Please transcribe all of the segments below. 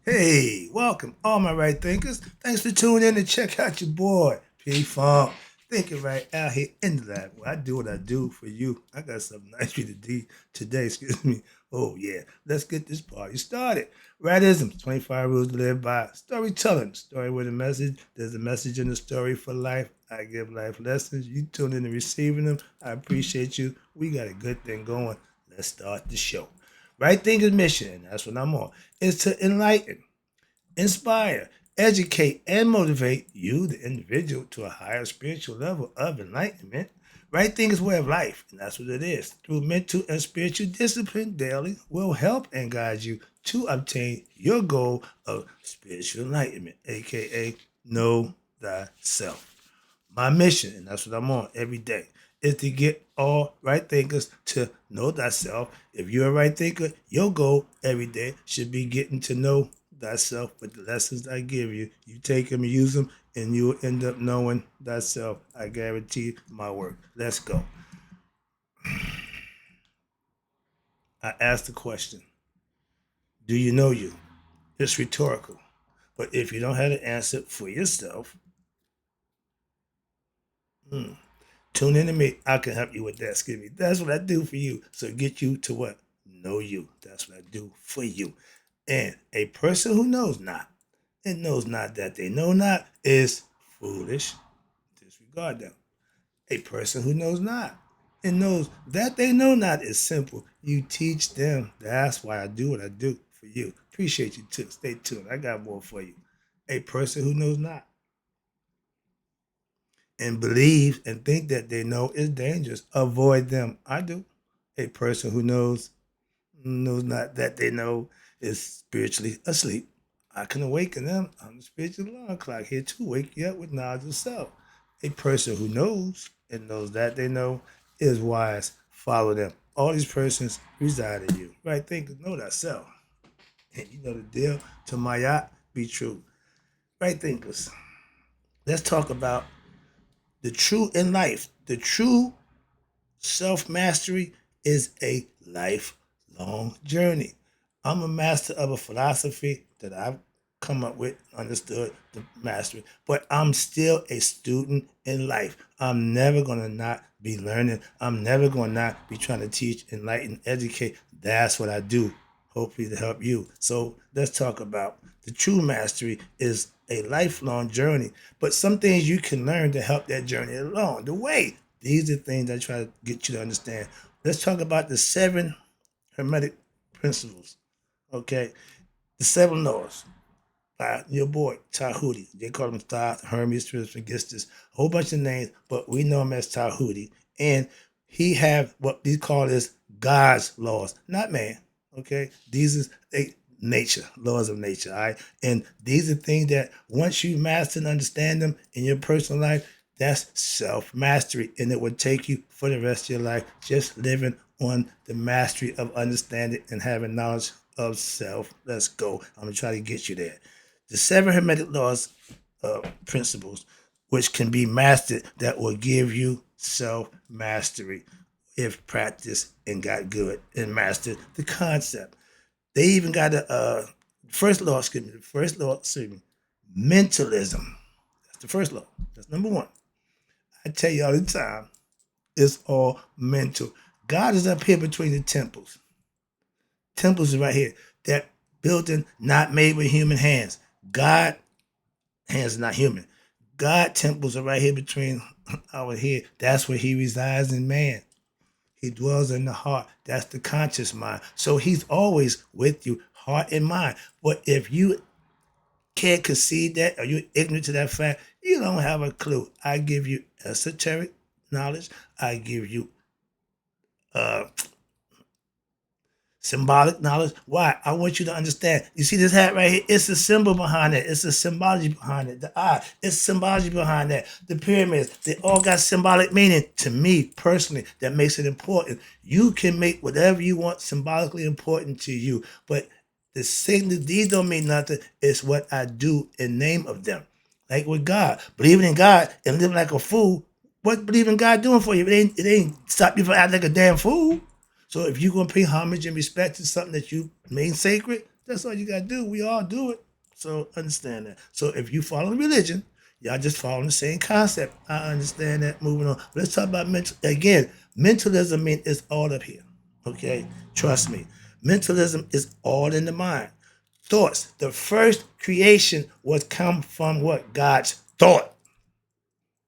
Hey, welcome, all my right thinkers. Thanks for tuning in to check out your boy, P Funk. Thinking right out here in the lab. Well, I do what I do for you. I got something nice for you today, excuse me. Oh, yeah. Let's get this party started. Rightism, 25 rules to live by. Storytelling, story with a message. There's a message in the story for life. I give life lessons. You tune in and receiving them. I appreciate you. We got a good thing going. Let's start the show. Right Thinker's mission, and that's what I'm on, is to enlighten, inspire, educate, and motivate you, the individual, to a higher spiritual level of enlightenment. Right Thinker's way of life, and that's what it is. Through mental and spiritual discipline daily will help and guide you to obtain your goal of spiritual enlightenment, aka know thyself. My mission, and that's what I'm on every day, is to get all right thinkers to know thyself. If you're a right thinker, your goal every day should be getting to know thyself with the lessons I give you. You take them and use them, and you'll end up knowing thyself. I guarantee my work. Let's go. I asked the question, do you know you? It's rhetorical. But if you don't have the answer for yourself, hmm, tune in to me. I can help you with that. Excuse me. That's what I do for you. So get you to what? Know you. That's what I do for you. And a person who knows not and knows not that they know not is foolish. Disregard them. A person who knows not and knows that they know not is simple. You teach them. That's why I do what I do for you. Appreciate you too. Stay tuned. I got more for you. A person who knows not and believe and think that they know is dangerous. Avoid them. I do. A person who knows not that they know is spiritually asleep. I can awaken them. I'm the spiritual alarm clock here to wake you up with knowledge of self. A person who knows and knows that they know is wise. Follow them. All these persons reside in you. Right? Think, know thyself. And you know the deal. To my yacht, be true. Right thinkers. Let's talk about the true in life. The true self mastery is a lifelong journey. I'm a master of a philosophy that I've come up with, understood the mastery, but I'm still a student in life. I'm never going to not be learning. I'm never going to not be trying to teach, enlighten, educate. That's what I do, hopefully to help you. So let's talk about the true mastery is a lifelong journey, but some things you can learn to help that journey along the way. These are things I try to get you to understand. Let's talk about the seven Hermetic principles. Okay, the seven laws by your boy Tahuti. They call him Thoth, Hermes, Trismegistus, a whole bunch of names, but we know him as Tahuti. And he have what we call is God's laws, not man. Okay, these is nature, laws of nature. All right, and these are things that once you master and understand them in your personal life, that's self mastery, and it will take you for the rest of your life just living on the mastery of understanding and having knowledge of self. Let's go. I'm gonna try to get you there. The seven Hermetic laws, principles, which can be mastered, that will give you self mastery if practiced and got good and mastered the concept. They even got the first law, excuse me, mentalism. That's the first law. That's number one. I tell you all the time, it's all mental. God is up here between the temples. Temples is right here. That building not made with human hands. God hands are not human. God temples are right here between our head. That's where he resides in man. He dwells in the heart. That's the conscious mind. So he's always with you, heart and mind. But if you can't concede that or you're ignorant to that fact, you don't have a clue. I give you esoteric knowledge. I give you uh, symbolic knowledge. Why? I want you to understand. You see this hat right here? It's a symbol behind it. It's a symbology behind it. The eye, it's symbology behind that. The pyramids, they all got symbolic meaning to me personally. That makes it important. You can make whatever you want symbolically important to you, but the signal, these don't mean nothing. It's what I do in name of them. Like with God, believing in God and living like a fool. What believing God doing for you? It ain't stop you from acting like a damn fool. So if you're gonna pay homage and respect to something that you made sacred, That's all you gotta do. We all do it. So understand that. So if you follow religion, y'all just following the same concept. I understand that. Moving on. Let's talk about mental again. Mentalism means it's all up here. Okay? Trust me. Mentalism is all in the mind. Thoughts. The first creation was come from what? God's thought.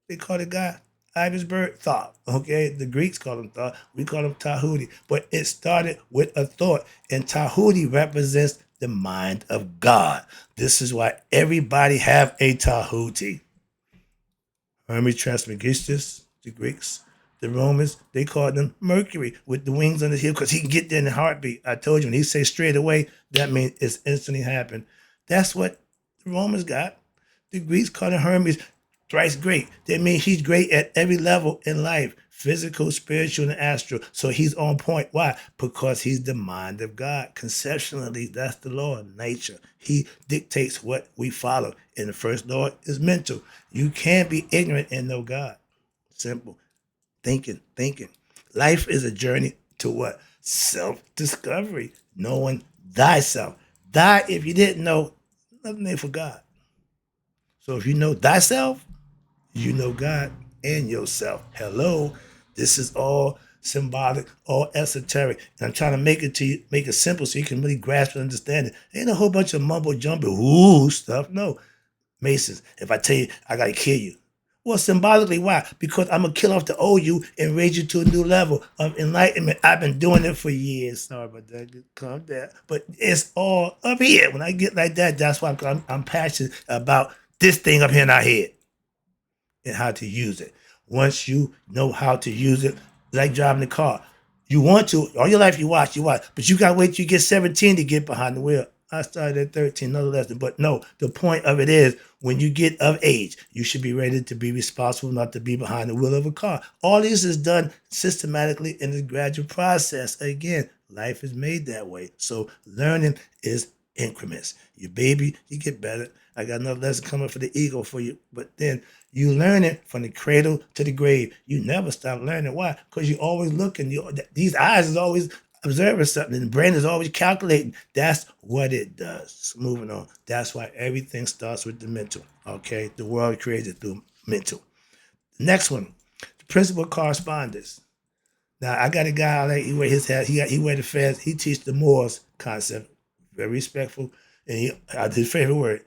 They call it God. Ivisberg thought. Okay, the Greeks call him thought. We call him Tahuti. But it started with a thought, and Tahuti represents the mind of God. This is why everybody have a Tahuti. Hermes Trismegistus, the Greeks, the Romans, they called him Mercury with the wings on his heel because he can get there in a heartbeat. I told you, when he say straight away, that means it's instantly happened. That's what the Romans got. The Greeks called him Hermes, thrice great. That means he's great at every level in life, physical, spiritual, and astral. So he's on point. Why? Because he's the mind of God. Conceptually, that's the law of nature. He dictates what we follow. And the first law is mental. You can't be ignorant and know God. Simple. Thinking. Life is a journey to what? Self-discovery. Knowing thyself. Die if you didn't know, nothing ain't for God. So if you know thyself, you know God and yourself. Hello. This is all symbolic, all esoteric. And I'm trying to make it to you, make it simple so you can really grasp and understand it. Ain't a whole bunch of mumbo jumbo ooh stuff. No. Masons, if I tell you I gotta kill you. Well, symbolically, why? Because I'm gonna kill off the old you and raise you to a new level of enlightenment. I've been doing it for years. Sorry about that. Calm down. But it's all up here. When I get like that, that's why I'm passionate about this thing up here in our head and how to use it. Once you know how to use it, like driving the car, you want to, all your life you watch, but you gotta wait till you get 17 to get behind the wheel. I started at 13, another lesson. But no, the point of it is when you get of age, you should be ready to be responsible, not to be behind the wheel of a car. All this is done systematically in this gradual process. Again, life is made that way. So learning is increments. You baby, you get better. I got another lesson coming for the ego for you. But then you learn it from the cradle to the grave. You never stop learning. Why? Because you always looking. These eyes is always observing something, and the brain is always calculating. That's what it does. So moving on. That's why everything starts with the mental. Okay, the world created through mental. The next one, the principle of correspondence. Now I got a guy like he wear his hat. He wear the fez. He teach the Moors concept. Very respectful, and his favorite word.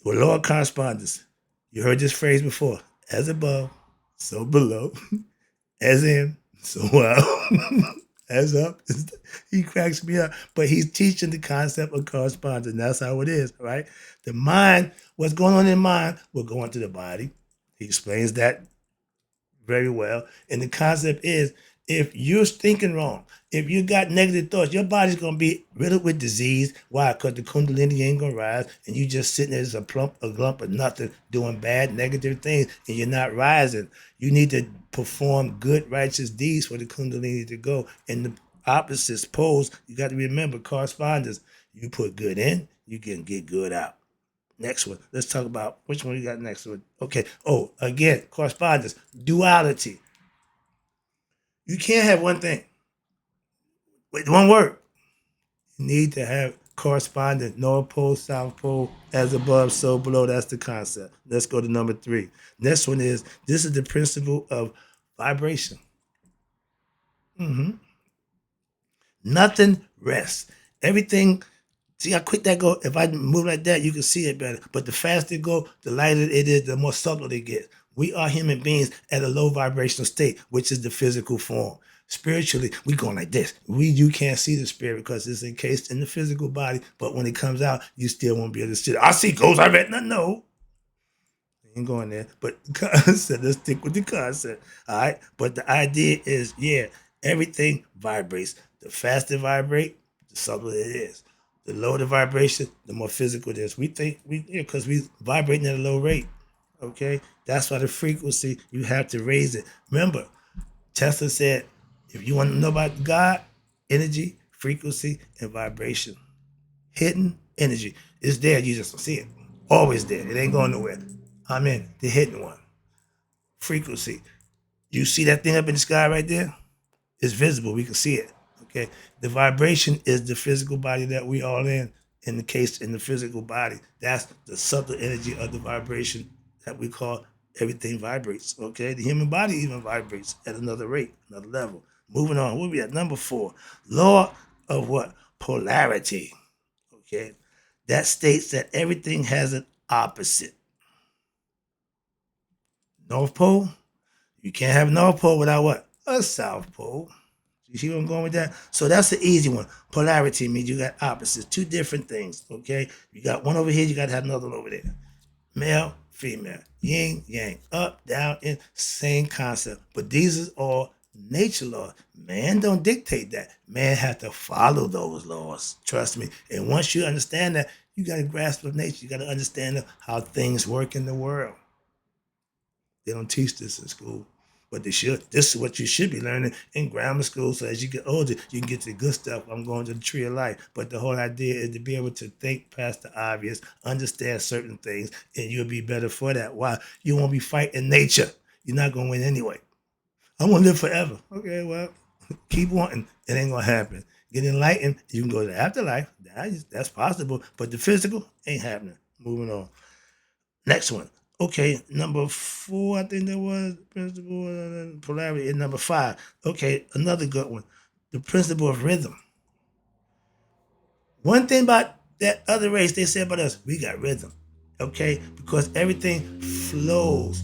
With law of correspondence. You heard this phrase before. As above, so below. As in, so out. As up. He cracks me up. But he's teaching the concept of correspondence. That's how it is, right? The mind, what's going on in mind will go into the body. He explains that very well. And the concept is if you're thinking wrong, if you got negative thoughts, your body's gonna be riddled with disease. Why? Because the kundalini ain't gonna rise, and you just sitting there as a glump of nothing, doing bad, negative things, and you're not rising. You need to perform good, righteous deeds for the kundalini to go. And the opposites poles, you got to remember correspondence. You put good in, you can get good out. Next one. Let's talk about which one you got next one. Okay. Oh, again, correspondence, duality. You can't have one thing. Wait, one word. You need to have correspondence. North Pole, South Pole, as above, so below. That's the concept. Let's go to number 3. Next one is this is the principle of vibration. Nothing rests. Everything. See how quick that go? If I move like that, you can see it better. But the faster it go, the lighter it is, the more subtle it gets. We are human beings at a low vibrational state, which is the physical form. Spiritually, we going like this. You can't see the spirit because it's encased in the physical body. But when it comes out, you still won't be able to see it. I see ghosts. I read no. Ain't going there. But concept, let's stick with the concept. All right. But the idea is, yeah, everything vibrates. The faster it vibrate, the subtler it is. The lower the vibration, the more physical it is. We think because we vibrating at a low rate. Okay, that's why the frequency you have to raise it. Remember, Tesla said, if you want to know about God, energy, frequency, and vibration, hidden energy is there. You just don't see it. Always there. It ain't going nowhere. I'm in the hidden one. Frequency. You see that thing up in the sky right there? It's visible. We can see it. Okay. The vibration is the physical body that we all in. in the case in the physical body. That's the subtle energy of the vibration that we call everything vibrates. Okay, the human body even vibrates at another rate, another level. Moving on, we'll be at number 4, law of what? Polarity. Okay, that states that everything has an opposite. North Pole, you can't have North Pole without what? A South Pole. You see where I'm going with that? So that's the easy one. Polarity means you got opposites, two different things. Okay, you got one over here, you got to have another one over there. Male, female, yin, yang, up, down, in, same concept. But these is all nature laws. Man don't dictate that. Man have to follow those laws. Trust me. And once you understand that, you got to grasp of nature. You got to understand how things work in the world. They don't teach this in school, but they should. This is what you should be learning in grammar school. So as you get older, you can get to the good stuff. I'm going to the tree of life. But the whole idea is to be able to think past the obvious, understand certain things, and you'll be better for that. Why? You won't be fighting nature. You're not going to win anyway. I want to live forever. Okay, well, keep wanting. It ain't going to happen. Get enlightened. You can go to the afterlife. That's possible. But the physical ain't happening. Moving on. Next one. Okay, number 4, I think that was principle polarity. And number 5. Okay, another good one. The principle of rhythm. One thing about that other race, they said about us, we got rhythm. Okay, because everything flows.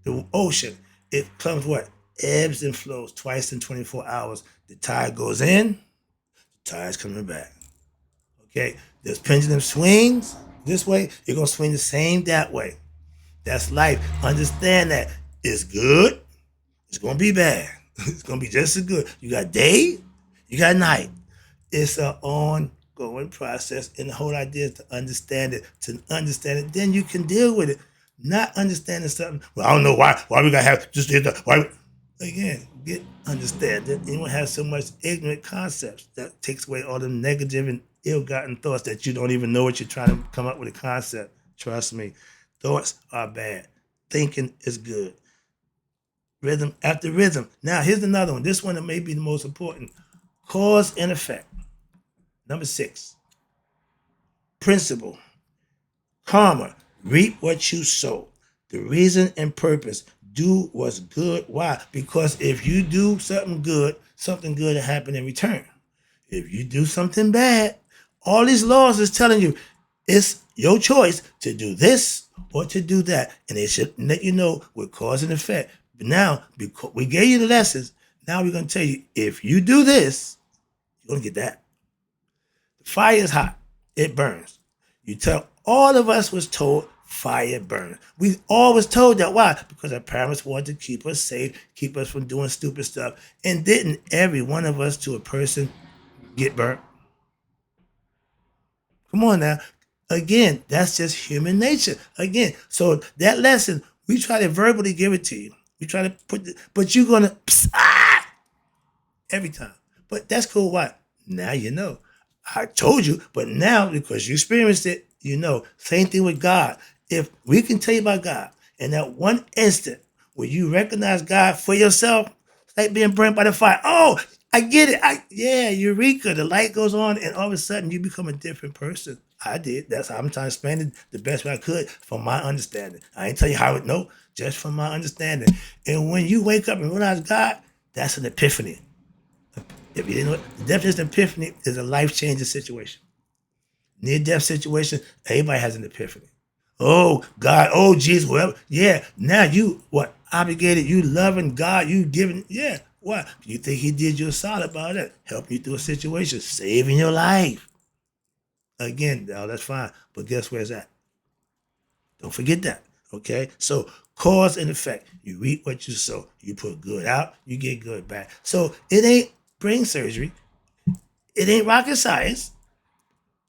The ocean, it comes what? Ebbs and flows twice in 24 hours. The tide goes in, the tide's coming back. Okay, this pendulum swings this way, you're gonna swing the same that way. That's life. Understand that it's good. It's gonna be bad. It's gonna be just as good. You got day, you got night. It's an ongoing process, and the whole idea is to understand it. To understand it, then you can deal with it. Not understanding something. Well, I don't know why we gotta have just why. Again, get understanding. You don't have so much ignorant concepts that takes away all the negative and ill-gotten thoughts that you don't even know what you're trying to come up with a concept. Trust me. Thoughts are bad. Thinking is good. Rhythm after rhythm. Now, here's another one. This one may be the most important. Cause and effect. Number 6. Principle. Karma. Reap what you sow. The reason and purpose. Do what's good. Why? Because if you do something good will happen in return. If you do something bad, all these laws is telling you it's your choice to do this or to do that. And they should let you know with cause and effect. But now, because we gave you the lessons, now we're going to tell you, if you do this, you're going to get that. The fire is hot. It burns. You tell, all of us was told fire burns. We all was told that. Why? Because our parents wanted to keep us safe, keep us from doing stupid stuff. And didn't every one of us to a person get burnt? Come on now. Again, that's just human nature. Again, so that lesson, we try to verbally give it to you. We try to but you're going to, every time. But that's cool. Why? Now you know. I told you, but now because you experienced it, you know. Same thing with God. If we can tell you about God, in that one instant where you recognize God for yourself, it's like being burnt by the fire. Oh, I get it. Yeah, eureka. The light goes on, and all of a sudden you become a different person. I did. That's how I'm trying to explain it the best way I could from my understanding. I ain't tell you how it no, just from my understanding. And when you wake up and realize God, that's an epiphany. If you didn't know it, the definition of epiphany is a life-changing situation. Near-death situation, everybody has an epiphany. Oh, God, oh, Jesus, whatever. Yeah, now you, what, obligated, you loving God, you giving, yeah. What? You think he did you a solid about that? Helping you through a situation, saving your life. Again, now that's fine, but guess where it's at? Don't forget that, okay? So cause and effect. You reap what you sow. You put good out, you get good back. So it ain't brain surgery. It ain't rocket science.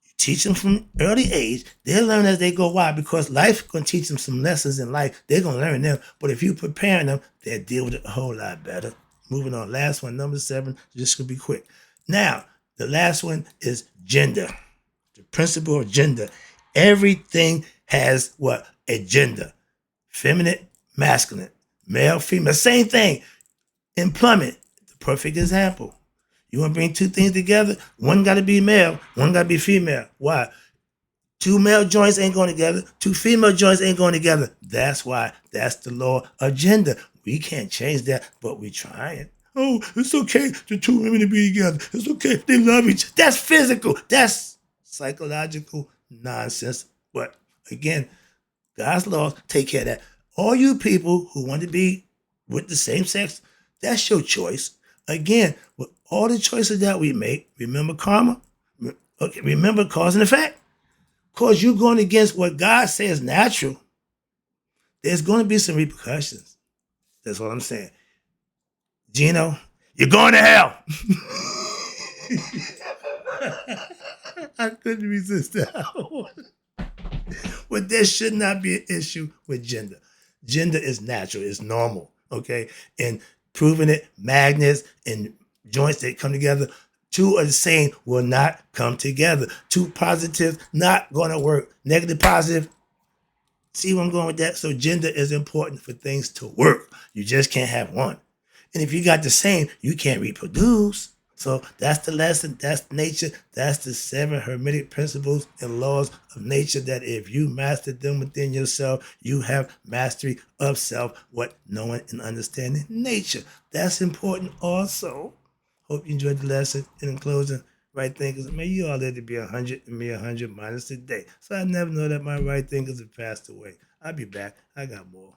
You teach them from early age. They'll learn as they go. Why? Because life going to teach them some lessons in life. They're going to learn them. But if you preparing them, they'll deal with it a whole lot better. Moving on. Last one, number 7. Just going to be quick. Now, the last one is gender. The principle of gender. Everything has what? A gender. Feminine, masculine, male, female. Same thing. Employment. The perfect example. You want to bring two things together? One got to be male, one got to be female. Why? Two male joints ain't going together. Two female joints ain't going together. That's why. That's the law of gender. We can't change that, but we trying. Oh, it's okay for two women to be together. It's okay. They love each other. That's physical. That's psychological nonsense. But again, God's laws take care of that. All you people who want to be with the same sex, that's your choice. Again, with all the choices that we make, remember karma? Okay, remember cause and effect? Because you're going against what God says natural, there's going to be some repercussions. That's what I'm saying. Gino, you're going to hell. I couldn't resist that one. But there should not be an issue with gender. Gender is natural, it's normal, okay? And proving it, magnets and joints that come together, two are the same will not come together. Two positives not going to work. Negative, positive. See where I'm going with that? So gender is important for things to work. You just can't have one. And if you got the same, you can't reproduce. So that's the lesson, that's nature, that's the 7 Hermetic principles and laws of nature that if you master them within yourself, you have mastery of self, what knowing and understanding nature. That's important also. Hope you enjoyed the lesson. And in closing, right thinkers, may you all live to be 100 and me 100 minus a day. So I never know that my right thinkers have passed away. I'll be back. I got more.